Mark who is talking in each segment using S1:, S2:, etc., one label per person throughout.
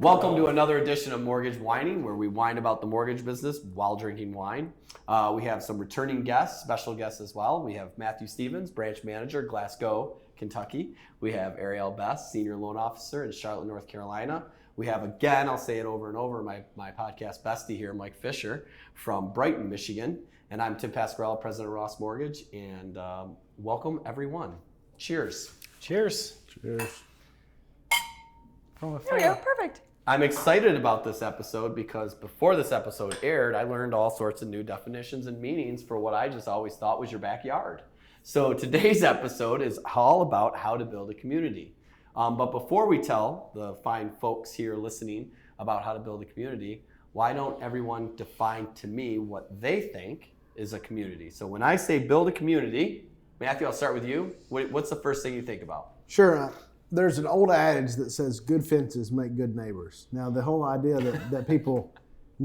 S1: Welcome to another edition of Mortgage Whining, where we whine about the mortgage business while drinking wine. We have some returning guests, special guests as well. We have Matthew Stevens, branch manager, Glasgow, Kentucky. We have Arielle Best, senior loan officer in Charlotte, North Carolina. We have, again, I'll say it over and over, my podcast bestie here, Mike Fischer from Brighton, Michigan. And I'm Tim Pascarella, president of Ross Mortgage. And welcome, everyone. Cheers.
S2: Cheers.
S3: Cheers.
S2: There
S4: we go, perfect.
S1: I'm excited about this episode because before this episode aired, I learned all sorts of new definitions and meanings for what I just always thought was your backyard. So today's episode is all about how to build a community. But before we tell the fine folks here listening about how to build a community, why don't everyone define to me what they think is a community? So when I say build a community, Matthew, I'll start with you. What's the first thing you think about?
S3: Sure. There's an old adage that says good fences make good neighbors. Now, the whole idea that people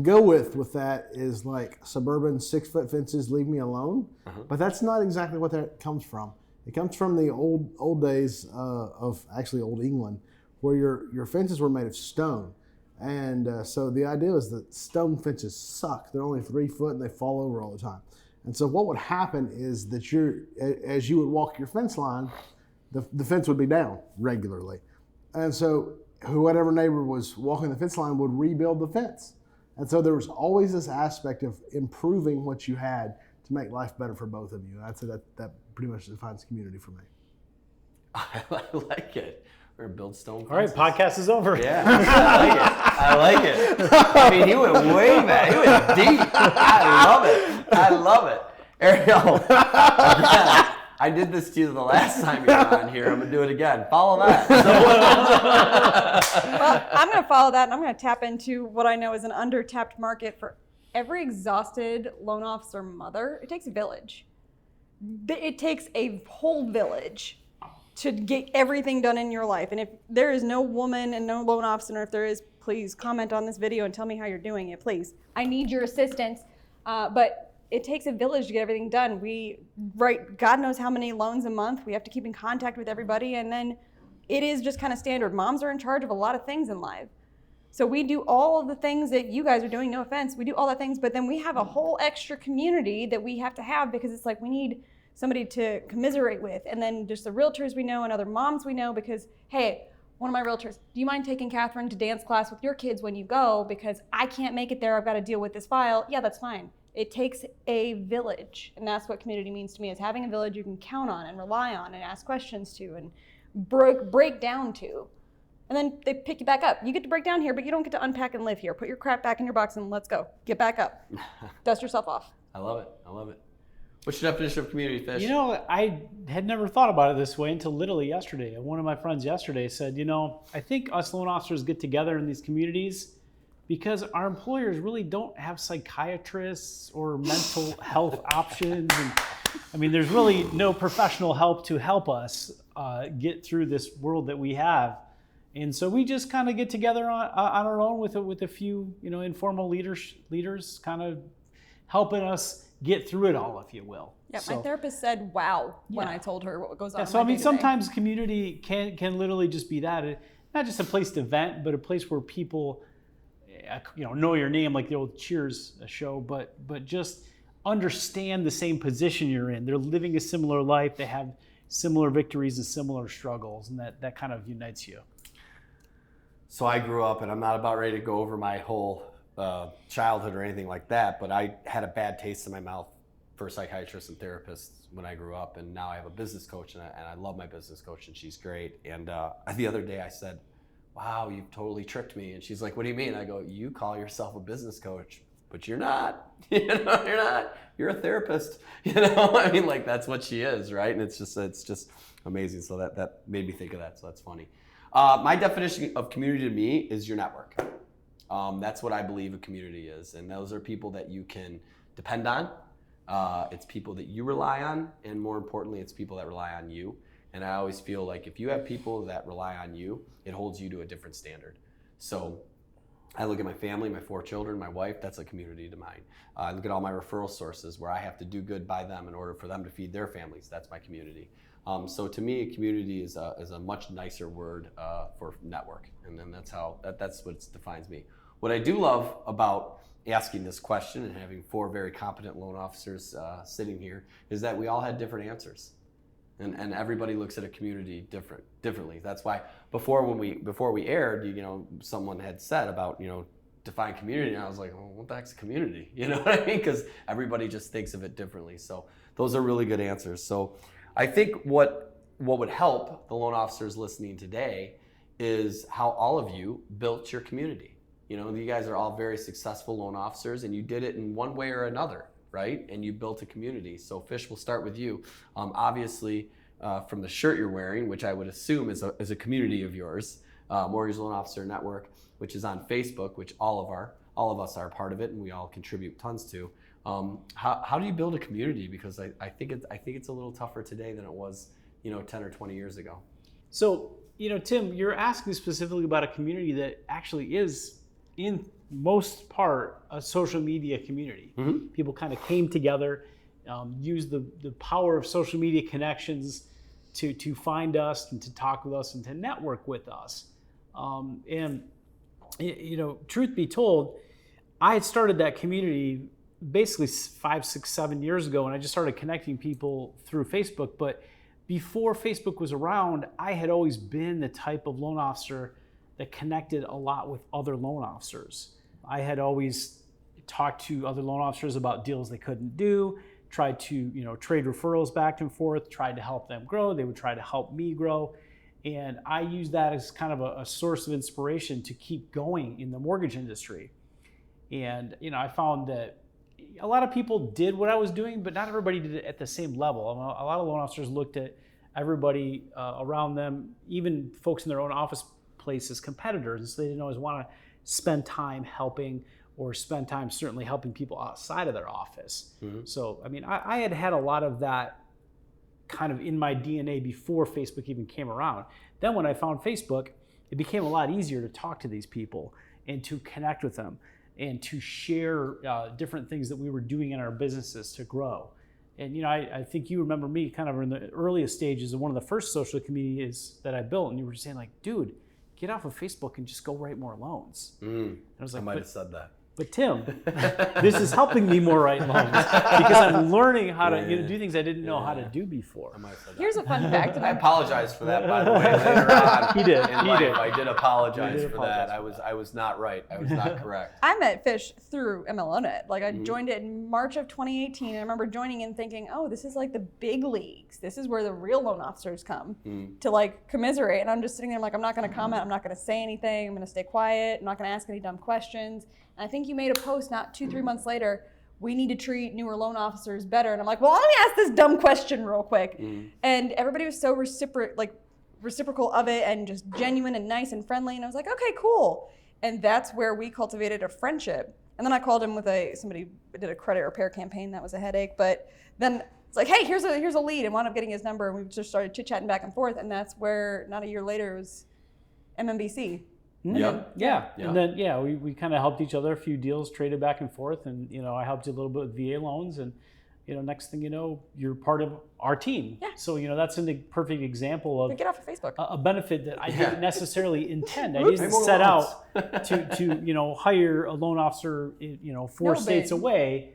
S3: go with that is like suburban 6-foot fences, leave me alone. But that's not exactly what that comes from. It comes from the old days of actually old England, where your fences were made of stone. And so the idea is that stone fences suck. They're only 3 foot and they fall over all the time. And so what would happen is that as you would walk your fence line, the fence would be down regularly. And so whatever neighbor was walking the fence line would rebuild the fence. And so there was always this aspect of improving what you had to make life better for both of you. I'd say that pretty much defines community for me.
S1: I like it. We're gonna build stone fences.
S2: All right, podcast is over.
S1: Yeah, I like it. I mean, he went way back. He went deep. I love it. Arielle, again, I did this to you the last time you were on here. I'm going to do it again. Follow that.
S4: Well, I'm going to follow that, and I'm going to tap into what I know is an under-tapped market for every exhausted loan officer mother. It takes a village. It takes a whole village to get everything done in your life. And if there is no woman and no loan officer, or if there is, please comment on this video and tell me how you're doing it, please. I need your assistance. But it takes a village to get everything done. We write God knows how many loans a month. We have to keep in contact with everybody. And then it is just kind of standard. Moms are in charge of a lot of things in life. So we do all of the things that you guys are doing, no offense. We do all the things, but then we have a whole extra community that we have to have because it's like we need somebody to commiserate with. And then just the realtors we know and other moms we know because, hey, one of my realtors, do you mind taking Catherine to dance class with your kids when you go? Because I can't make it there. I've got to deal with this file. Yeah, that's fine. It takes a village, and that's what community means to me, is having a village you can count on and rely on and ask questions to and break down to. And then they pick you back up. You get to break down here, but you don't get to unpack and live here. Put your crap back in your box and let's go. Get back up. Dust yourself off.
S1: I love it. What's your definition of community, Fish?
S2: You know, I had never thought about it this way until literally yesterday. One of my friends yesterday said, I think us loan officers get together in these communities because our employers really don't have psychiatrists or mental health options. And I mean, there's really no professional help to help us get through this world that we have. And so we just kind of get together on our own with a few, informal leaders kind of helping us get through it all, if you will.
S4: Yeah, my therapist said, wow, when I told her what goes on.
S2: So I mean, sometimes community can literally just be that. Not just a place to vent, but a place where people know your name, like the old Cheers show, but just understand the same position you're in. They're living a similar life. They have similar victories and similar struggles, and that kind of unites you.
S1: So I grew up, and I'm not about ready to go over my whole childhood or anything like that, but I had a bad taste in my mouth for psychiatrists and therapists when I grew up, and now I have a business coach, and I love my business coach, and she's great. And the other day I said, wow, you've totally tricked me. And she's like, what do you mean? I go, you call yourself a business coach, but you're not. You're not. You're a therapist. I mean, like, that's what she is, right? And it's just amazing. So that made me think of that. So that's funny. My definition of community to me is your network. That's what I believe a community is. And those are people that you can depend on. It's people that you rely on. And more importantly, it's people that rely on you. And I always feel like if you have people that rely on you, it holds you to a different standard. So I look at my family, my 4 children, my wife, that's a community to mine. I look at all my referral sources where I have to do good by them in order for them to feed their families. That's my community. So to me, a community is a much nicer word for network, and then that's what defines me. What I do love about asking this question and having 4 very competent loan officers sitting here is that we all had different answers, and everybody looks at a community differently. That's why before we aired, someone had said about define community, and I was like, well, what the heck's a community? You know what I mean? Because everybody just thinks of it differently. So those are really good answers. So I think what would help the loan officers listening today is how all of you built your community. You guys are all very successful loan officers, and you did it in one way or another, right? And you built a community. So Fish, we'll start with you. Obviously, from the shirt you're wearing, which I would assume is a community of yours, Mortgage Loan Officer Network, which is on Facebook, which all of us are a part of it, and we all contribute tons to. How do you build a community? Because I think it's a little tougher today than it was 10 or 20 years ago.
S2: So Tim, you're asking specifically about a community that actually is, in most part, a social media community.
S1: Mm-hmm.
S2: People kind of came together, used the power of social media connections to find us and to talk with us and to network with us. And truth be told, I had started that community basically 5, 6, 7 years ago, and I just started connecting people through Facebook. But before Facebook was around, I had always been the type of loan officer that connected a lot with other loan officers. I had always talked to other loan officers about deals they couldn't do, tried to trade referrals back and forth, tried to help them grow. They would try to help me grow. And I used that as kind of a source of inspiration to keep going in the mortgage industry. And I found that a lot of people did what I was doing, but not everybody did it at the same level. A lot of loan officers looked at everybody around them, even folks in their own office place, as competitors, and so they didn't always want to spend time helping or spend time certainly helping people outside of their office. Mm-hmm. So, I had a lot of that kind of in my DNA before Facebook even came around. Then when I found Facebook, it became a lot easier to talk to these people and to connect with them and to share different things that we were doing in our businesses to grow. And I think you remember me kind of in the earliest stages of one of the first social communities that I built, and you were just saying like, dude, get off of Facebook and just go write more loans. And I was like,
S1: I might have said that.
S2: But Tim, this is helping me more write loans because I'm learning how to do things I didn't know how to do before.
S1: I might have said that.
S4: Here's a fun fact.
S1: I apologize for that, by the way. Later on
S2: He did.
S1: I did apologize for that. I was not right. I was not correct.
S4: I met Fish through MLOnet. Like I joined it in March of 2018. And I remember joining and thinking, oh, this is like the big leagues. This is where the real loan officers come to like commiserate. And I'm just sitting there like, I'm not going to comment. I'm not going to say anything. I'm going to stay quiet. I'm not going to ask any dumb questions. And I think you made a post not 2-3 months later, we need to treat newer loan officers better. And I'm like, well, let me ask this dumb question real quick. And everybody was so reciprocal of it and just genuine and nice and friendly. And I was like, okay, cool. And that's where we cultivated a friendship. And then I called him with somebody did a credit repair campaign. That was a headache. But then it's like, hey, here's a lead, and wound up getting his number. And we just started chit-chatting back and forth. And that's where, not a year later, it was MMBC.
S2: Yeah. And then we kind of helped each other, a few deals, traded back and forth, and I helped you a little bit with VA loans, and next thing you know, you're part of our team. Yeah. So that's a perfect example of
S4: get off of Facebook.
S2: A benefit that I didn't necessarily intend. I didn't set out to hire a loan officer 4 states away.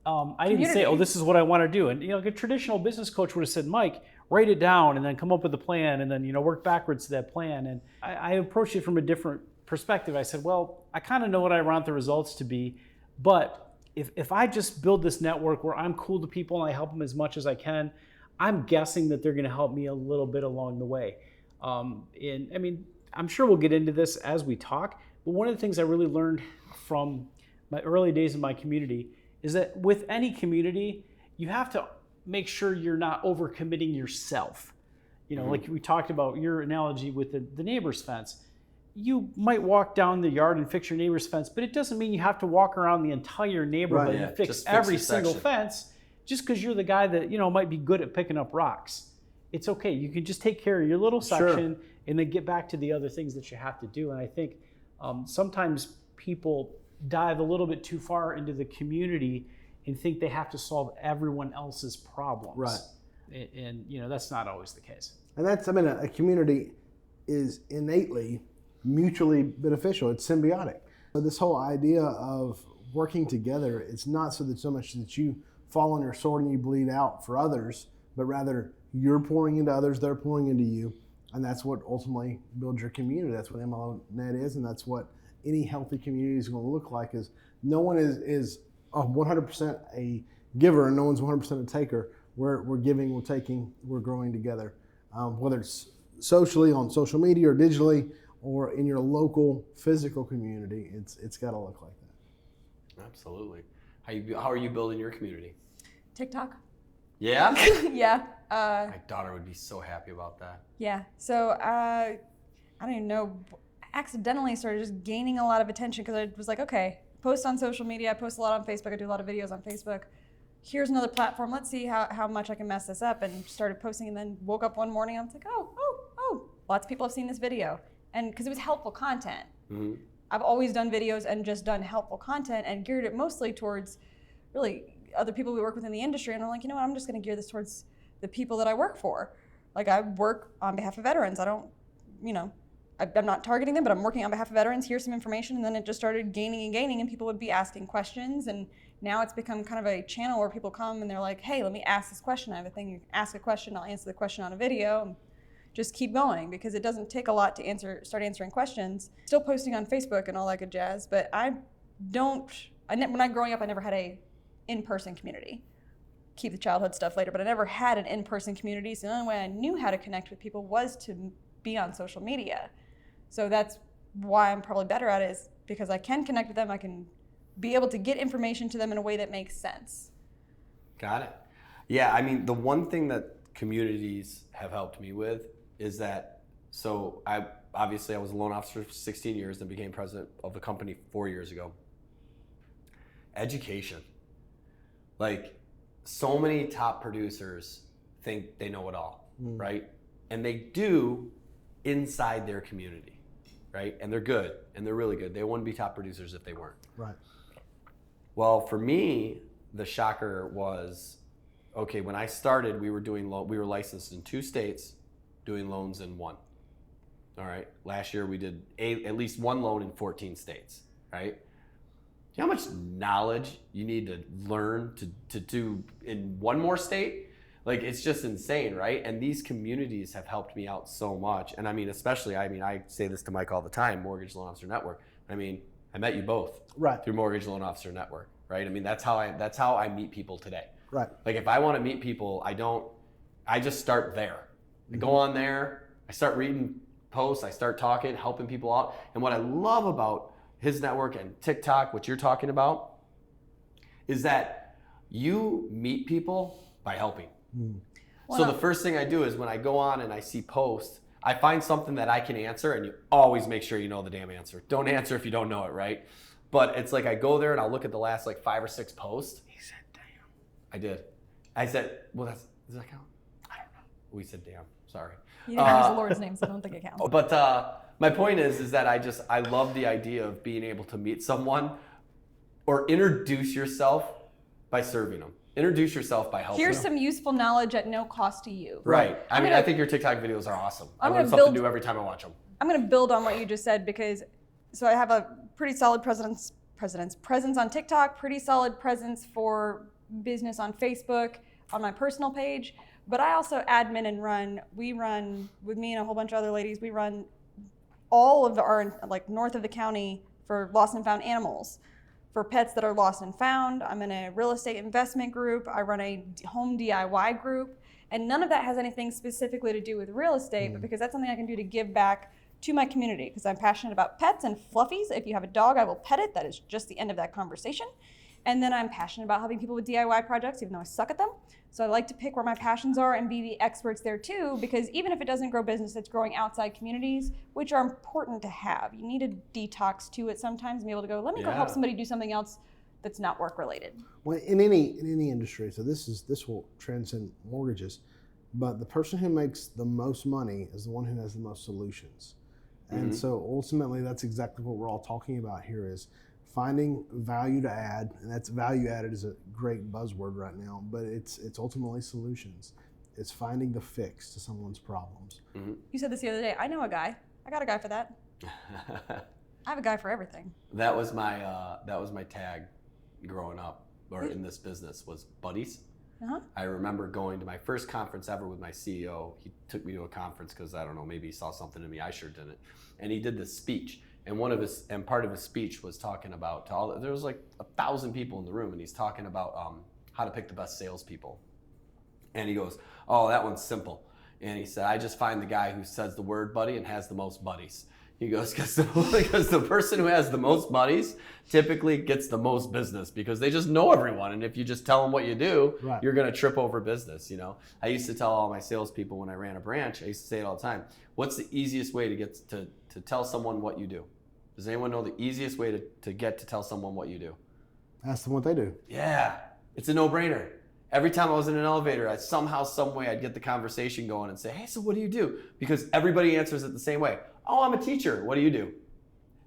S2: I didn't say, oh, this is what I want to do. And like a traditional business coach would have said, Mike, write it down and then come up with a plan and then work backwards to that plan. And I approached it from a different perspective. I said, well, I kind of know what I want the results to be, but if I just build this network where I'm cool to people and I help them as much as I can, I'm guessing that they're going to help me a little bit along the way. I'm sure we'll get into this as we talk, but one of the things I really learned from my early days in my community is that with any community, you have to make sure you're not overcommitting yourself. Like we talked about your analogy with the neighbor's fence. You might walk down the yard and fix your neighbor's fence, but it doesn't mean you have to walk around the entire neighborhood and fix every single fence just because you're the guy that might be good at picking up rocks. It's okay. You can just take care of your little section and then get back to the other things that you have to do. And I think sometimes people dive a little bit too far into the community and think they have to solve everyone else's problems. And that's not always the case.
S3: And that's, a community is innately mutually beneficial. It's symbiotic. So this whole idea of working together, it's not so much that you fall on your sword and you bleed out for others, but rather you're pouring into others, they're pouring into you. And that's what ultimately builds your community. That's what MLOnet is, and that's what any healthy community is going to look like. Is no one is 100% a giver and no one's 100% a taker. We're giving, we're taking, we're growing together. Whether it's socially, on social media or digitally, or in your local physical community, it's got to look like that.
S1: Absolutely. How are you building your community?
S4: TikTok.
S1: Yeah?
S4: Yeah.
S1: My daughter would be so happy about that.
S4: Yeah. So I don't even know. Accidentally started just gaining a lot of attention because I was like, okay, post on social media. I post a lot on Facebook. I do a lot of videos on Facebook. Here's another platform. Let's see how much I can mess this up. And started posting, and then woke up one morning. I was like, oh, lots of people have seen this video, and because it was helpful content. Mm-hmm. I've always done videos and just done helpful content and geared it mostly towards really other people we work with in the industry. And I'm like, you know what? I'm just going to gear this towards the people that I work for. Like, I work on behalf of veterans. I don't, I'm not targeting them, but I'm working on behalf of veterans. Here's some information. And then it just started gaining, and people would be asking questions. And now it's become kind of a channel where people come and they're like, hey, let me ask this question. I have a thing. You ask a question, I'll answer the question on a video. And just keep going, because it doesn't take a lot to start answering questions. Still posting on Facebook and all that good jazz, but when I growing up, I never had a in-person community. Keep the childhood stuff later, but I never had an in-person community. So the only way I knew how to connect with people was to be on social media. So that's why I'm probably better at it, is because I can connect with them. I can be able to get information to them in a way that makes sense.
S1: Got it. Yeah, the one thing that communities have helped me with is that, so I was a loan officer for 16 years, then became president of the company 4 years ago. Education. Like, so many top producers think they know it all, right? And they do inside their community, right? And they're good, and they're really good. They wouldn't be top producers if they weren't.
S3: Right.
S1: Well, for me, the shocker was, okay, when I started, we were licensed in 2 states, doing loans in 1. All right. Last year we did at least 1 loan in 14 states, right? You know how much knowledge you need to learn to do in 1 more state? Like, it's just insane, right? And these communities have helped me out so much. And especially, I say this to Mike all the time, Mortgage Loan Officer Network. I met you both through Mortgage Loan Officer Network, right? That's how I meet people today.
S3: Right.
S1: Like, if I want to meet people, I just start there. I go on there, I start reading posts, I start talking, helping people out. And what I love about his network and TikTok, what you're talking about, is that you meet people by helping. So the first thing I do is when I go on and I see posts, I find something that I can answer, and you always make sure you know the damn answer. Don't answer if you don't know it, right? But it's like I go there and I'll look at the last 5 or 6 posts. He said, damn. I did. I said, well, does that count? I don't know. We said, damn. Sorry.
S4: You didn't use the Lord's name, so I don't think it counts.
S1: But my point is that I love the idea of being able to meet someone or introduce yourself by serving them. Introduce yourself by helping
S4: Here's
S1: them.
S4: some useful knowledge at no cost to you.
S1: Right. I think your TikTok videos are awesome. I learn something new every time I watch them.
S4: I'm going to build on what you just said, because I have a pretty solid presence on TikTok, pretty solid presence for business on Facebook, on my personal page. But I also admin and we run, with me and a whole bunch of other ladies, we run all of our, north of the county for lost and found animals, for pets that are lost and found. I'm in a real estate investment group. I run a home DIY group. And none of that has anything specifically to do with real estate, but because that's something I can do to give back to my community, because I'm passionate about pets and fluffies. If you have a dog, I will pet it. That is just the end of that conversation. And then I'm passionate about helping people with DIY projects, even though I suck at them. So I like to pick where my passions are and be the experts there too, because even if it doesn't grow business, it's growing outside communities, which are important to have. You need a detox to it sometimes and be able to go, let me go help somebody do something else that's not work related.
S3: Well, in any industry, so this will transcend mortgages, but the person who makes the most money is the one who has the most solutions. And so ultimately, that's exactly what we're all talking about here, is finding value to add, and that's value added is a great buzzword right now, but it's ultimately solutions. It's finding the fix to someone's problems.
S1: Mm-hmm.
S4: You said this the other day. I know a guy. I got a guy for that. I have a guy for everything.
S1: That was my tag growing up, or in this business, was buddies.
S4: Uh-huh.
S1: I remember going to my first conference ever with my CEO. He took me to a conference because, I don't know, maybe he saw something in me. I sure didn't. And he did this speech. And part of his speech was talking about, there was like 1,000 people in the room, and he's talking about how to pick the best salespeople. And he goes, oh, that one's simple. And he said, I just find the guy who says the word buddy and has the most buddies. He goes, because the person who has the most buddies typically gets the most business, because they just know everyone. And if you just tell them what you do,
S3: Right.
S1: You're going to trip over business. You know, I used to tell all my salespeople when I ran a branch, I used to say it all the time. What's the easiest way to get to tell someone what you do? Does anyone know the easiest way to get to tell someone what you do?
S3: Ask them what they do.
S1: Yeah, it's a no-brainer. Every time I was in an elevator, somehow, some way, I'd get the conversation going and say, hey, so what do you do? Because everybody answers it the same way. Oh, I'm a teacher. What do you do?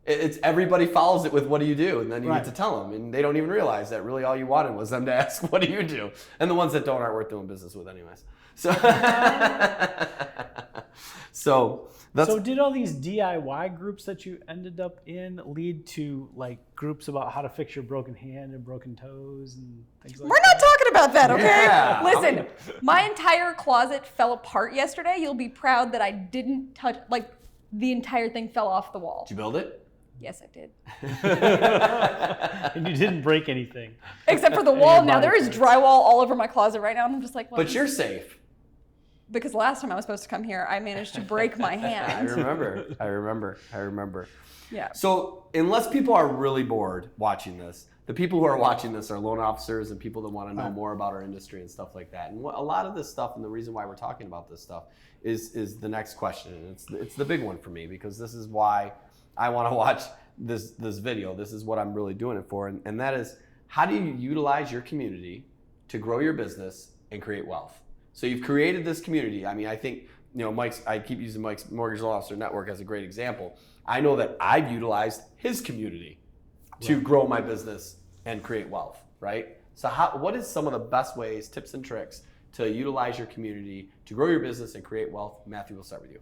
S1: It's everybody follows it with what do you do? And then you
S3: Right.
S1: get to tell them. And they don't even realize that really all you wanted was them to ask, what do you do? And the ones that don't aren't worth doing business with anyways. So,
S2: So did all these DIY groups that you ended up in lead to like groups about how to fix your broken hand and broken toes and things like
S4: We're
S2: that?
S4: not talking about that, okay?
S1: Yeah.
S4: Listen, my entire closet fell apart yesterday. You'll be proud that I didn't touch, like, the entire thing fell off the wall.
S1: Did you build it?
S4: Yes, I did.
S2: And you didn't break anything.
S4: Except for the wall. Now there is drywall all over my closet right now, and I'm just like, well,
S1: But you're safe.
S4: because last time I was supposed to come here, I managed to break my
S1: I
S4: hand.
S1: remember.
S4: Yeah.
S1: So unless people are really bored watching this, the people who are watching this are loan officers and people that want to know more about our industry and stuff like that. And a lot of this stuff, and the reason why we're talking about this stuff, is the next question. And it's the big one for me, because this is why I want to watch this video. This is what I'm really doing it for. And that is, how do you utilize your community to grow your business and create wealth? So you've created this community. I mean, I think, I keep using Mike's Mortgage Loan Officer Network as a great example. I know that I've utilized his community to grow my business and create wealth, right? So what is some of the best ways, tips and tricks to utilize your community to grow your business and create wealth? Matthew, we'll start with you.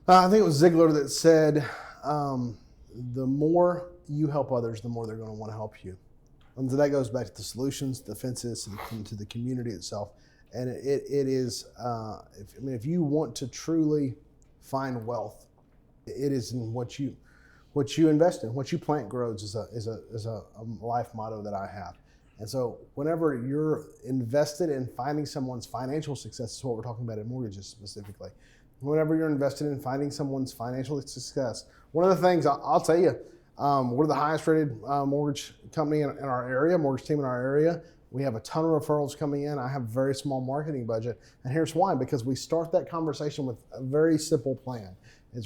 S3: I think it was Ziegler that said, the more you help others, the more they're going to want to help you. And so that goes back to the solutions, the fences, and to the community itself. And it is, if you want to truly find wealth, it is in what you invest in. What you plant grows is a life motto that I have. And so whenever you're invested in finding someone's financial success, is what we're talking about in mortgages specifically. Whenever you're invested in finding someone's financial success, one of the things I'll tell you, we're the highest rated mortgage company in our area, mortgage team in our area. We have a ton of referrals coming in. I have a very small marketing budget. And here's why, because we start that conversation with a very simple plan. We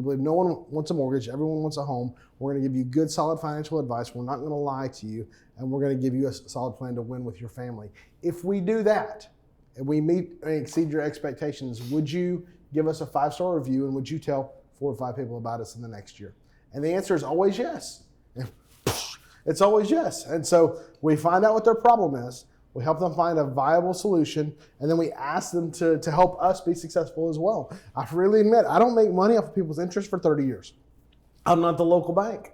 S3: believe no one wants a mortgage, everyone wants a home. We're gonna give you good, solid financial advice. We're not gonna lie to you, and we're gonna give you a solid plan to win with your family. If we do that, and we meet and exceed your expectations, would you give us a 5-star review, and would you tell 4 or 5 people about us in the next year? And the answer is always yes. It's always yes. And so we find out what their problem is. We help them find a viable solution, and then we ask them to help us be successful as well. I freely admit, I don't make money off of people's interest for 30 years. I'm not the local bank.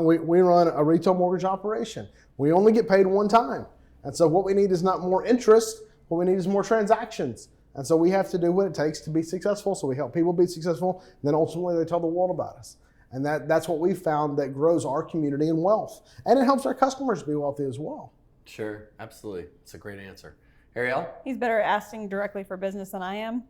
S3: We run a retail mortgage operation. We only get paid one time. And so what we need is not more interest. What we need is more transactions. And so we have to do what it takes to be successful. So we help people be successful. And then ultimately they tell the world about us. And that's what we found that grows our community and wealth. And it helps our customers be wealthy as well.
S1: Sure, absolutely. It's a great answer. Arielle?
S4: He's better at asking directly for business than I am.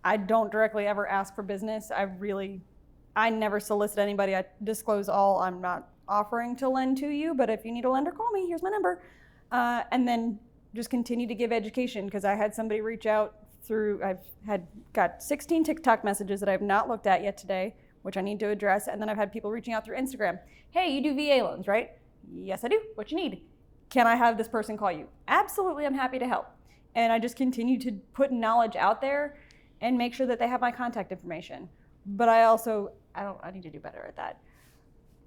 S4: I don't directly ever ask for business. I never solicit anybody. I disclose all. I'm not offering to lend to you, but if you need a lender, call me. Here's my number. And then just continue to give education, because I had somebody reach out I've got 16 TikTok messages that I have not looked at yet today, which I need to address. And then I've had people reaching out through Instagram. Hey, you do VA loans, right? Yes, I do. What you need? Can I have this person call you? Absolutely, I'm happy to help. And I just continue to put knowledge out there and make sure that they have my contact information. But I need to do better at that.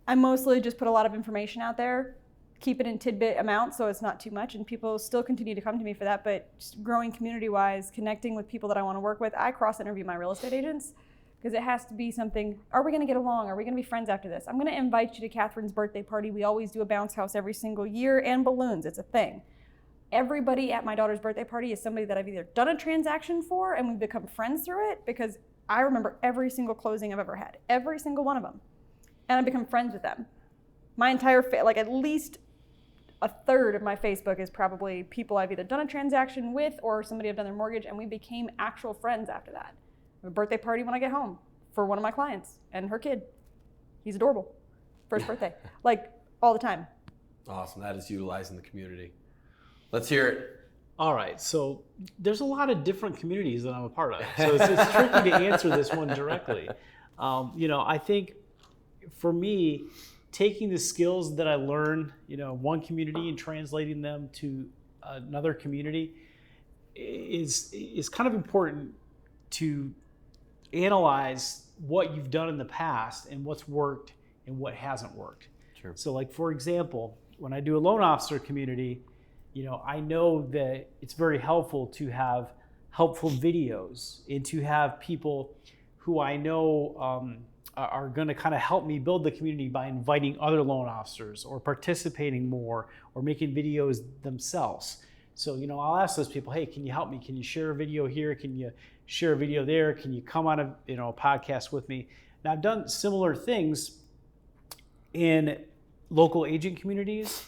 S4: I mostly just put a lot of information out there. keep it in tidbit amounts so it's not too much, and people still continue to come to me for that. But just growing community-wise, connecting with people that I want to work with, I cross-interview my real estate agents because it has to be something. Are we going to get along? Are we going to be friends after this? I'm going to invite you to Catherine's birthday party. We always do a bounce house every single year, and balloons. It's a thing. Everybody at my daughter's birthday party is somebody that I've either done a transaction for and we've become friends through it, because I remember every single closing I've ever had, every single one of them, and I've become friends with them. My entire like at least a third of my Facebook is probably people I've either done a transaction with or somebody I've done their mortgage, and we became actual friends after that. I have a birthday party when I get home for one of my clients and her kid. He's adorable. First birthday. Like all the time.
S1: Awesome. That is utilizing the community. Let's hear it.
S2: All right, so there's a lot of different communities that I'm a part of, so it's tricky to answer this one directly. I think for me, taking the skills that I learned, one community and translating them to another community is kind of important to analyze what you've done in the past and what's worked and what hasn't worked.
S1: Sure.
S2: So like, for example, when I do a loan officer community, I know that it's very helpful to have helpful videos and to have people who I know are going to kind of help me build the community by inviting other loan officers or participating more or making videos themselves. So, I'll ask those people, hey, can you help me? Can you share a video here? Can you share a video there? Can you come on a podcast with me? Now, I've done similar things in local agent communities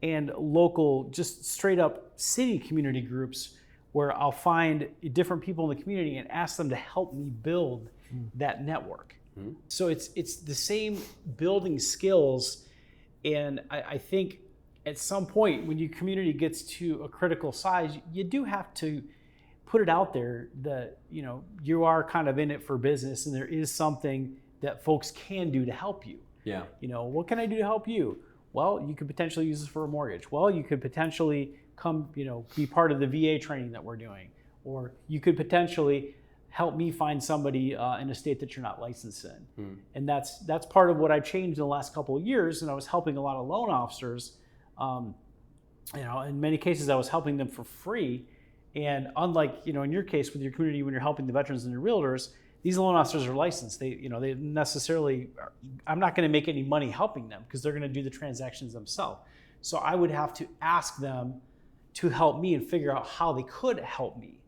S2: and local, just straight up city community groups, where I'll find different people in the community and ask them to help me build that network. Mm-hmm. So it's the same building skills, and I think at some point when your community gets to a critical size, you do have to put it out there that you are kind of in it for business, and there is something that folks can do to help you.
S1: Yeah.
S2: What can I do to help you? Well, you could potentially use this for a mortgage. Well, you could potentially come, be part of the VA training that we're doing. Or you could potentially help me find somebody in a state that you're not licensed in. And that's part of what I've changed in the last couple of years. And I was helping a lot of loan officers. In many cases, I was helping them for free. And unlike, in your case with your community, when you're helping the veterans and your realtors, these loan officers are licensed. They necessarily, I'm not going to make any money helping them because they're going to do the transactions themselves. So I would have to ask them to help me and figure out how they could help me.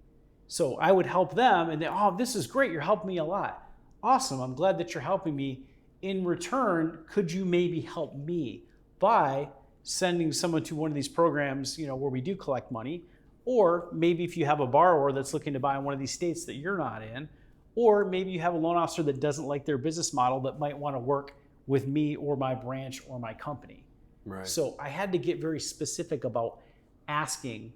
S2: So I would help them and this is great. You're helping me a lot. Awesome. I'm glad that you're helping me. In return, could you maybe help me by sending someone to one of these programs, where we do collect money? Or maybe if you have a borrower that's looking to buy in one of these states that you're not in, or maybe you have a loan officer that doesn't like their business model that might want to work with me or my branch or my company.
S1: Right.
S2: So I had to get very specific about asking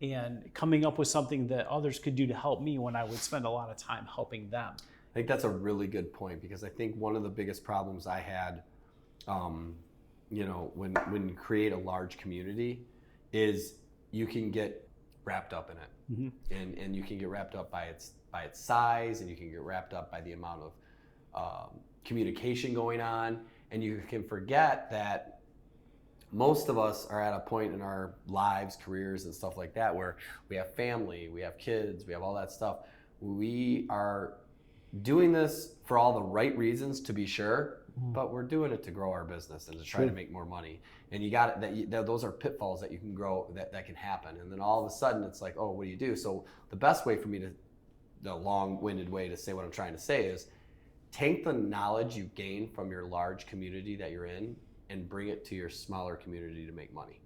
S2: and coming up with something that others could do to help me when I would spend a lot of time helping them.
S1: I think that's a really good point, because I think one of the biggest problems I had, when you create a large community, is you can get wrapped up in it. Mm-hmm. And you can get wrapped up by its size, and you can get wrapped up by the amount of communication going on, and you can forget that most of us are at a point in our lives, careers, and stuff like that where we have family, we have kids, we have all that stuff. We are doing this for all the right reasons, to be sure, but we're doing it to grow our business and to try to make more money. And those are pitfalls that you can grow, that can happen. And then all of a sudden it's like, oh, what do you do? So the best way for me the long-winded way to say what I'm trying to say is, take the knowledge you gain from your large community that you're in and bring it to your smaller community to make money.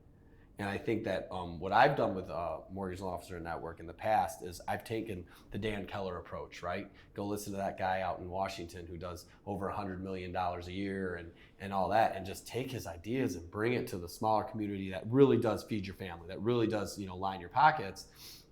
S1: And I think that what I've done with Mortgage Loan Officer Network in the past is I've taken the Dan Keller approach, right? Go listen to that guy out in Washington who does over $100 million a year and all that, and just take his ideas and bring it to the smaller community that really does feed your family, that really does, line your pockets.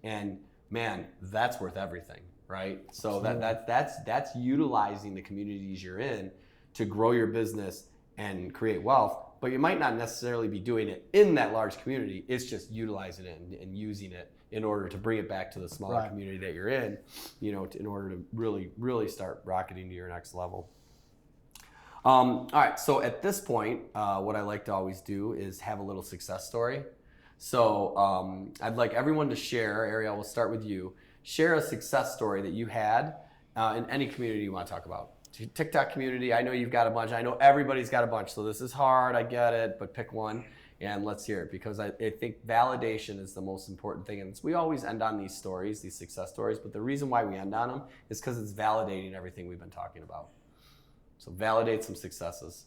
S1: And man, that's worth everything, right? So that's utilizing the communities you're in to grow your business and create wealth. But you might not necessarily be doing it in that large community. It's just utilizing it and using it in order to bring it back to the smaller community that you're in, in order to really, really start rocketing to your next level. All right, so at this point, what I like to always do is have a little success story. So I'd like everyone to share. Arielle, we'll start with you. Share a success story that you had in any community you want to talk about. TikTok community, I know you've got a bunch. I know everybody's got a bunch, so this is hard. I get it, but pick one and let's hear it, because I think validation is the most important thing. And we always end on these stories, these success stories, but the reason why we end on them is because it's validating everything we've been talking about. So validate some successes.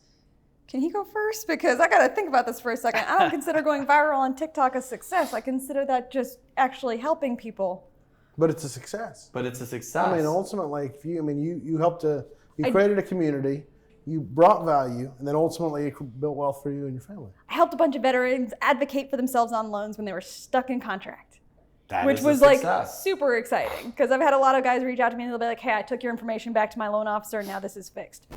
S4: Can he go first? Because I got to think about this for a second. I don't consider going viral on TikTok a success. I consider that just actually helping people.
S3: But it's a success.
S1: But it's a success.
S3: I mean, ultimately, if you helped you created a community, you brought value, and then ultimately it built wealth for you and your family.
S4: I helped a bunch of veterans advocate for themselves on loans when they were stuck in contract.
S1: Which
S4: was like super exciting, because I've had a lot of guys reach out to me and they'll be like, hey, I took your information back to my loan officer and now this is fixed.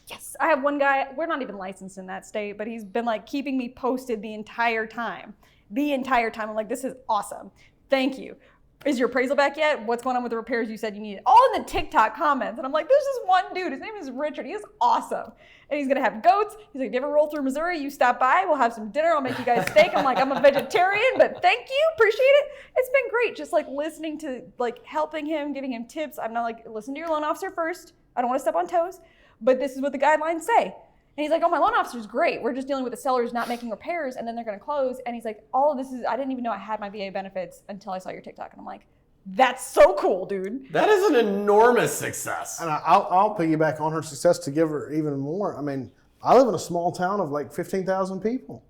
S4: Yes. I have one guy, we're not even licensed in that state, but he's been like keeping me posted the entire time. I'm like, this is awesome. Thank you. Is your appraisal back yet? What's going on with the repairs you said you needed? All in the TikTok comments. And I'm like, there's this one dude, his name is Richard. He is awesome. And he's gonna have goats. He's like, if you ever roll through Missouri, you stop by, we'll have some dinner, I'll make you guys steak. I'm like, I'm a vegetarian, but thank you, appreciate it. It's been great, just like listening to, like helping him, giving him tips. I'm not like, listen to your loan officer first. I don't wanna step on toes, but this is what the guidelines say. And he's like, oh, my loan officer's great. We're just dealing with the sellers not making repairs and then they're gonna close. And he's like, all of this is, I didn't even know I had my VA benefits until I saw your TikTok. And I'm like, that's so cool, dude.
S1: That is an enormous success.
S3: And I'll piggyback on her success to give her even more. I mean, I live in a small town of like 15,000 people.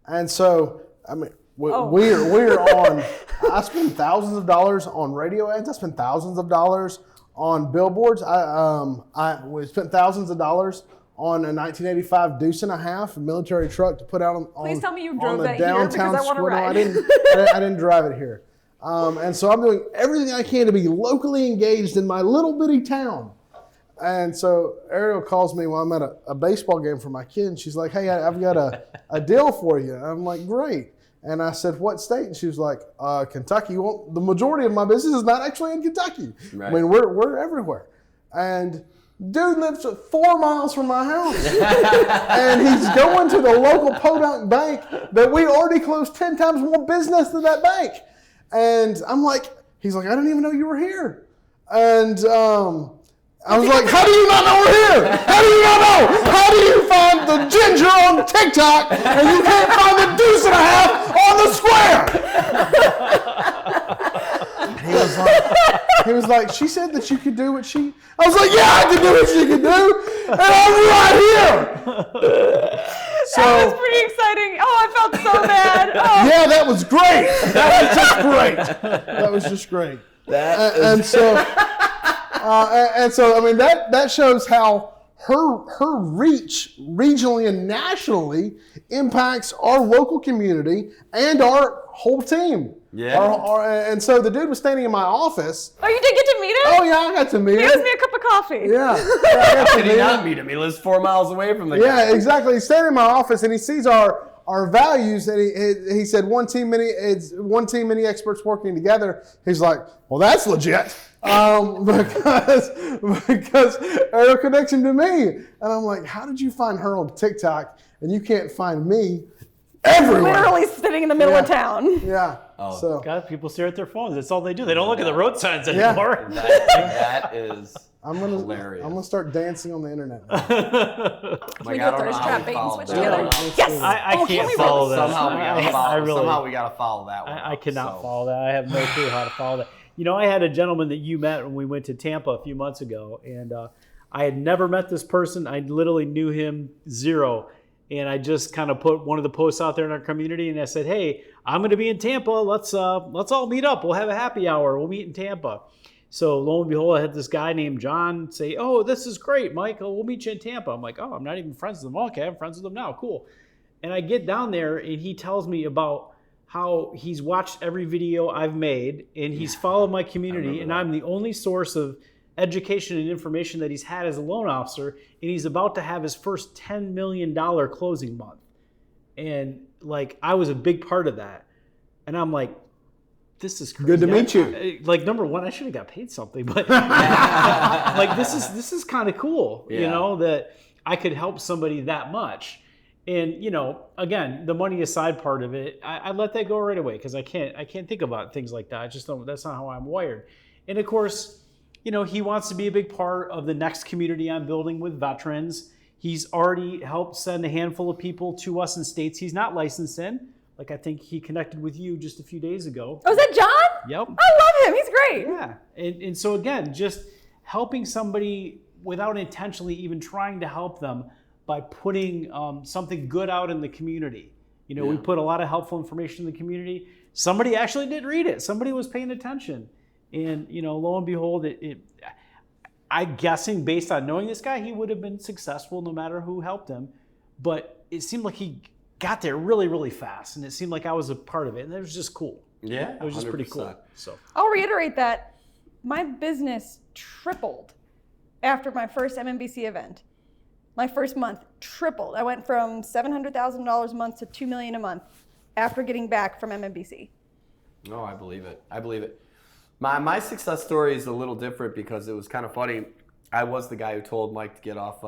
S3: And so, I mean, we're on, I spend thousands of dollars on radio ads. I spend thousands of dollars on billboards. We spent thousands of dollars on a 1985 Deuce and a Half, a military truck to put out on
S4: Please tell me you drove
S3: the
S4: that here
S3: downtown
S4: because I want to
S3: square.
S4: ride.
S3: No, I didn't drive it here. And so I'm doing everything I can to be locally engaged in my little bitty town. And so Arielle calls me while I'm at a baseball game for my kid, and she's like, hey, I've got a deal for you. I'm like, great. And I said, what state? And she was like, Kentucky. Well, the majority of my business is not actually in Kentucky. Right. I mean, we're everywhere. And dude lives 4 miles from my house. And he's going to the local podunk bank that we already closed 10 times more business than that bank. And I'm like, he's like, I didn't even know you were here. And I was like, how do you not know we're here? How do you not know? How do you find the ginger on TikTok and you can't find the Deuce and a Half on the square? He was like, she said that you could do what she... I was like, yeah, I can do what she can do. And I'm right here. So,
S4: that was pretty exciting. Oh, I felt so bad. Oh.
S3: Yeah, that was great. That was just great. That was just great. And so, I mean, that shows how her reach regionally and nationally impacts our local community and our whole team. Yeah. And so the dude was standing in my office.
S4: Oh, you did get to meet him?
S3: Oh, yeah, I got to meet him.
S4: He asked me a cup of coffee.
S3: Yeah. I got to
S1: Did he not meet him? He lives 4 miles away from the guy.
S3: Yeah, exactly. He's standing in my office and he sees our values, and he said one team, many experts working together. He's like, well, that's legit. Because Arielle connects him to me. And I'm like, how did you find her on TikTok and you can't find me everywhere?
S4: Literally sitting in the middle of town.
S3: Yeah.
S1: Oh.
S3: So
S2: God, people stare at their phones. That's all they do. They don't look at the road signs anymore.
S1: That is hilarious.
S3: I'm gonna start dancing on the internet.
S4: Can we go thirst trap bait and switch together? Yes.
S2: I can't follow that.
S1: Somehow we gotta follow that one.
S2: I cannot follow that. I have no clue how to follow that. You know, I had a gentleman that you met when we went to Tampa a few months ago, and I had never met this person. I literally knew him zero. And I just kind of put one of the posts out there in our community, and I said, hey, I'm going to be in Tampa. Let's all meet up. We'll have a happy hour. We'll meet in Tampa. So lo and behold, I had this guy named John say, oh, this is great, Michael. We'll meet you in Tampa. I'm like, oh, I'm not even friends with them. Okay, I'm friends with them now. Cool. And I get down there, and he tells me about how he's watched every video I've made, and he's followed my community, and I'm the only source of education and information that he's had as a loan officer, and he's about to have his first $10 million closing month. And like, I was a big part of that. And I'm like, this is crazy.
S3: Good to meet you.
S2: Like, number one, I should have got paid something, but like, this is kind of cool, you know, that I could help somebody that much. And, you know, again, the money aside part of it, I let that go right away because I can't think about things like that. I just don't, that's not how I'm wired. And of course, you know, he wants to be a big part of the next community I'm building with veterans. He's already helped send a handful of people to us in states he's not licensed in. Like I think he connected with you just a few days ago.
S4: Oh, is that John?
S2: Yep.
S4: I love him. He's great.
S2: Yeah. And so again, just helping somebody without intentionally even trying to help them by putting something good out in the community. You know, we put a lot of helpful information in the community. Somebody actually did read it. Somebody was paying attention. And, you know, lo and behold, I'm guessing based on knowing this guy, he would have been successful no matter who helped him. But it seemed like he got there really, really fast. And it seemed like I was a part of it. And it was just cool.
S1: Yeah,
S2: it was just
S1: 100%.
S2: pretty cool. So
S4: I'll reiterate that my business tripled after my first MMBC event. My first month tripled. I went from $700,000 a month to $2 million a month after getting back from MMBC.
S1: No, I believe it. I believe it. My success story is a little different because it was kind of funny. I was the guy who told Mike to get off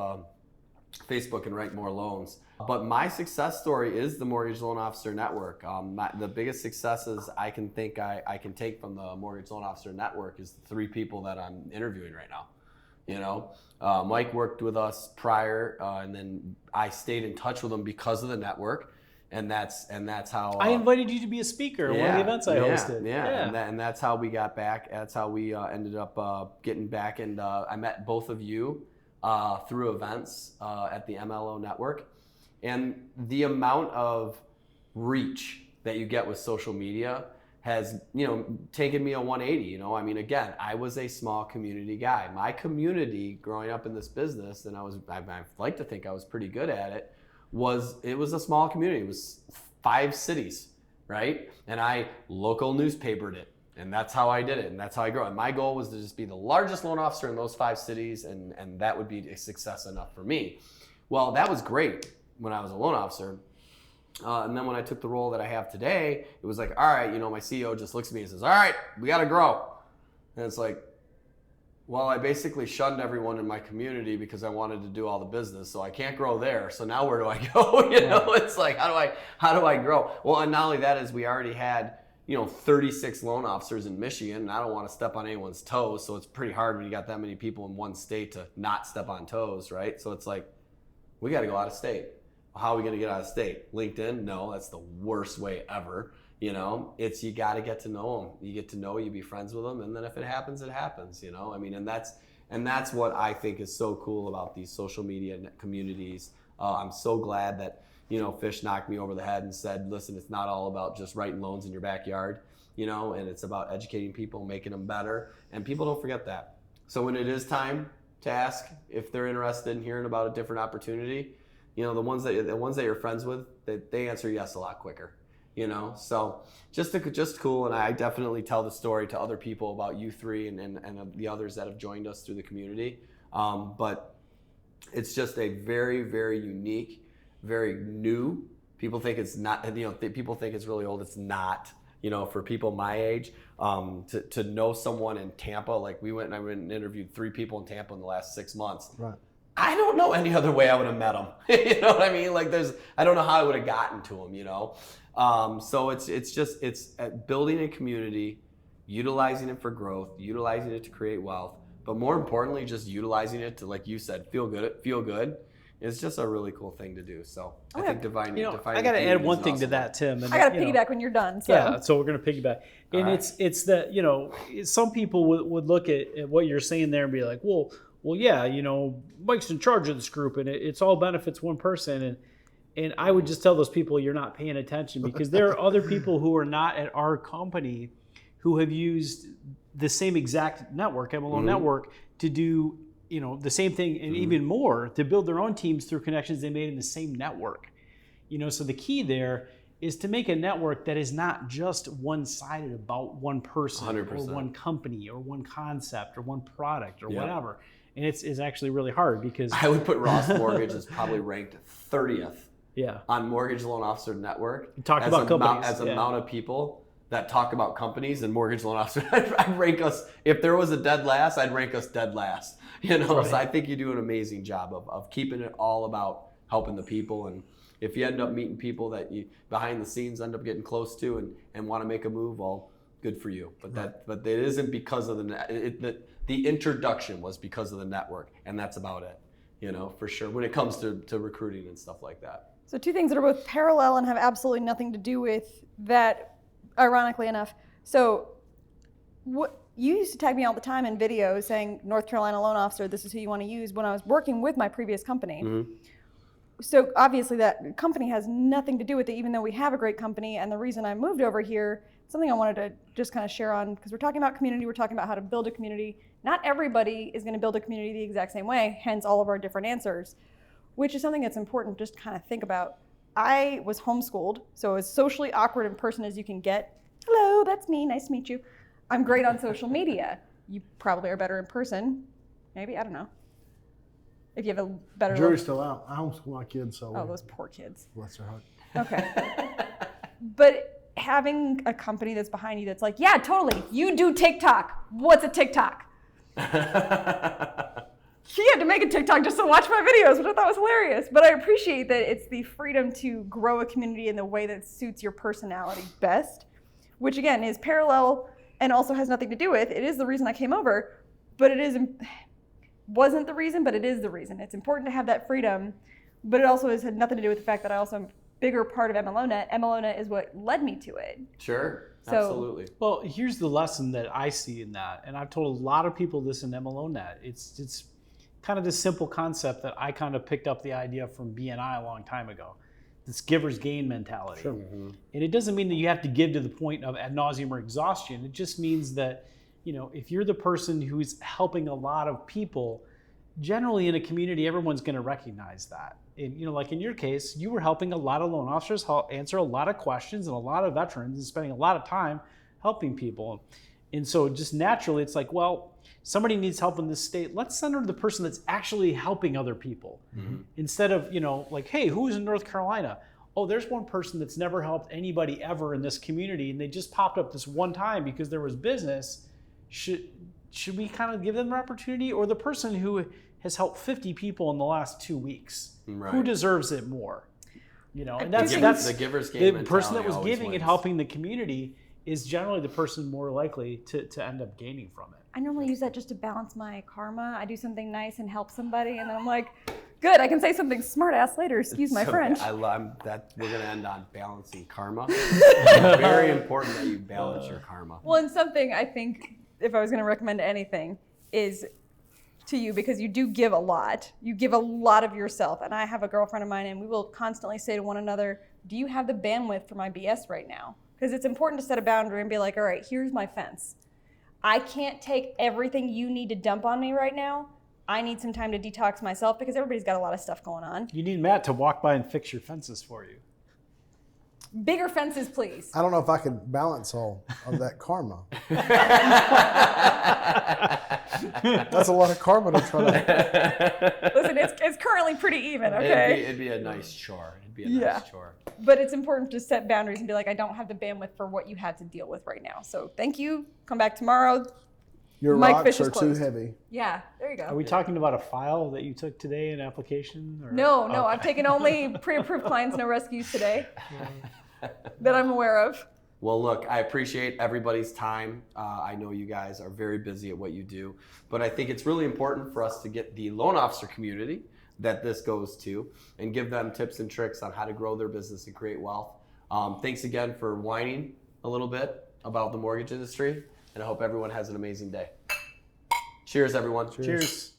S1: Facebook and write more loans. But my success story is the Mortgage Loan Officer Network. The biggest successes I can think I can take from the Mortgage Loan Officer Network is the 3 people that I'm interviewing right now. You know, Mike worked with us prior, and then I stayed in touch with him because of the network, and that's how
S2: I invited you to be a speaker at one of the events I hosted.
S1: And that's how we got back. That's how we ended up getting back, and I met both of you through events at the MLO network, and the amount of reach that you get with social media has, you know, taken me a 180. You know, I mean, again, I was a small community guy. My community growing up in this business, and I like to think I was pretty good at it, was a small community. It was 5 cities, right? And I local newspapered it, and that's how I did it, and that's how I grew. And my goal was to just be the largest loan officer in those 5 cities, and that would be a success enough for me. Well, that was great when I was a loan officer. And then when I took the role that I have today, it was like, all right, you know, my CEO just looks at me and says, all right, we got to grow. And it's like, well, I basically shunned everyone in my community because I wanted to do all the business, so I can't grow there. So now where do I go? You know, it's like, how do I grow? Well, and not only that is we already had, you know, 36 loan officers in Michigan, and I don't want to step on anyone's toes. So it's pretty hard when you got that many people in one state to not step on toes, right? So it's like, we got to go out of state. How are we going to get out of state? LinkedIn? No, that's the worst way ever. You know, it's, you got to get to know them. You get to know, you be friends with them, and then if it happens, it happens. You know, I mean, and that's what I think is so cool about these social media communities. I'm so glad that, you know, Fish knocked me over the head and said, listen, it's not all about just writing loans in your backyard, you know, and it's about educating people, making them better, and people don't forget that. So when it is time to ask if they're interested in hearing about a different opportunity, you know, the ones that you're friends with, they answer yes a lot quicker, you know. So just cool, and I definitely tell the story to other people about you 3 and the others that have joined us through the community. But it's just a very, very unique, very new. People think it's not, you know, people think it's really old. It's not. You know, for people my age, to know someone in Tampa, like I went and interviewed 3 people in Tampa in the last 6 months.
S3: Right.
S1: I don't know any other way I would have met them. You know what I mean? Like I don't know how I would have gotten to them, you know? So it's building a community, utilizing it for growth, utilizing it to create wealth, but more importantly, just utilizing it to, like you said, feel good. It's just a really cool thing to do. So I think defining.
S2: You know, I got to add one thing to that, Tim. And,
S4: I got to piggyback when you're done. So.
S2: Yeah, so we're going to piggyback. And it's that, you know, some people would look at what you're saying there and be like, well, yeah, you know, Mike's in charge of this group and it's all benefits one person. And I would just tell those people you're not paying attention, because there are other people who are not at our company who have used the same exact network, MLO network, to do, you know, the same thing and even more, to build their own teams through connections they made in the same network. You know, so the key there is to make a network that is not just one-sided about one person
S1: 100%.
S2: Or one company or one concept or one product or whatever. And it's actually really hard, because
S1: I would put Ross Mortgage as probably ranked 30th
S2: yeah,
S1: on Mortgage Loan Officer Network.
S2: You talked about companies.
S1: As amount of people that talk about companies and mortgage loan officers, I'd rank us, if there was a dead last, I'd rank us dead last. You know,
S2: Right.
S1: So I think you do an amazing job of keeping it all about helping the people. And if you end up meeting people that you behind the scenes end up getting close to and want to make a move, well, good for you. But it isn't because of the introduction was because of the network, and that's about it. You know, for sure, when it comes to recruiting and stuff like that.
S4: So two things that are both parallel and have absolutely nothing to do with that, ironically enough. So what you used to tag me all the time in videos saying, North Carolina loan officer, this is who you want to use, when I was working with my previous company.
S1: Mm-hmm.
S4: So obviously that company has nothing to do with it, even though we have a great company. And the reason I moved over here, something I wanted to just kind of share on, because we're talking about community, we're talking about how to build a community. Not everybody is going to build a community the exact same way, hence all of our different answers, which is something that's important just to kind of think about. I was homeschooled, so as socially awkward in person as you can get. Hello, that's me, nice to meet you. I'm great on social media. You probably are better in person. Maybe, I don't know. If you have a better
S3: Jury's still out. I homeschool my kids, so
S4: Oh, those poor kids.
S3: bless their heart.
S4: Okay. But having a company that's behind you that's like, yeah, totally, you do TikTok. What's a TikTok? He had to make a TikTok just to watch my videos, which I thought was hilarious. But I appreciate that it's the freedom to grow a community in the way that suits your personality best, which again is parallel and also has nothing to do with. It is the reason I came over, but wasn't the reason, but it is the reason. It's important to have that freedom, but it also has had nothing to do with the fact that I also am a bigger part of MLOnet. MLOnet is what led me to it.
S1: Sure,
S4: So-
S1: absolutely.
S2: Well, here's the lesson that I see in that, and I've told a lot of people this in MLOnet. It's kind of this simple concept that I kind of picked up the idea from BNI a long time ago. This giver's gain mentality.
S3: Sure.
S2: And it doesn't mean that you have to give to the point of ad nauseum or exhaustion. It just means that, you know, if you're the person who's helping a lot of people, generally in a community, everyone's going to recognize that. And, you know, like in your case, you were helping a lot of loan officers answer a lot of questions and a lot of veterans and spending a lot of time helping people. And so just naturally, it's like, well, somebody needs help in this state. Let's send her to the person that's actually helping other people.
S1: Mm-hmm.
S2: Instead of, you know, like, hey, who's in North Carolina? Oh, there's one person that's never helped anybody ever in this community, and they just popped up this one time because there was business. Should we kind of give them an opportunity? Or the person who has helped 50 people in the last 2 weeks?
S1: Right.
S2: Who deserves it more? You know, and
S1: The
S2: that's
S1: the giver's game
S2: the person that
S1: mentality
S2: was
S1: always
S2: giving and
S1: wins.
S2: helping the community is generally the person more likely to end up gaining from it.
S4: I normally use that just to balance my karma. I do something nice and help somebody, and then I'm like, good, I can say something smart ass later, excuse my
S1: So,
S4: French.
S1: I love that. We're going to end on balancing karma. Very important that you balance your karma.
S4: Well, and something I think, if I was going to recommend anything, is to you, because you do give a lot. You give a lot of yourself. And I have a girlfriend of mine, and we will constantly say to one another, do you have the bandwidth for my BS right now? Because it's important to set a boundary and be like, all right, here's my fence. I can't take everything you need to dump on me right now. I need some time to detox myself because everybody's got a lot of stuff going on.
S2: You need Matt to walk by and fix your fences for you.
S4: Bigger fences, please.
S3: I don't know if I can balance all of that karma. That's a lot of karma to try to.
S4: Listen, it's currently pretty even, okay?
S1: It'd be a nice chore. It'd be a
S4: Yeah.
S1: nice chore.
S4: But it's important to set boundaries and be like, I don't have the bandwidth for what you have to deal with right now. So thank you. Come back tomorrow.
S3: Your
S4: Mike
S3: rocks
S4: Fish is
S3: are too
S4: closed.
S3: heavy.
S4: Yeah, there you
S2: Are
S4: go.
S2: we talking about a file that you took today, an application? Or?
S4: No,
S2: Okay.
S4: I've taken only pre-approved clients, no rescues today that I'm aware of.
S1: Well, look, I appreciate everybody's time. I know you guys are very busy at what you do, but I think it's really important for us to get the loan officer community that this goes to and give them tips and tricks on how to grow their business and create wealth. Thanks again for whining a little bit about the mortgage industry, and I hope everyone has an amazing day. Cheers, everyone.
S2: Cheers.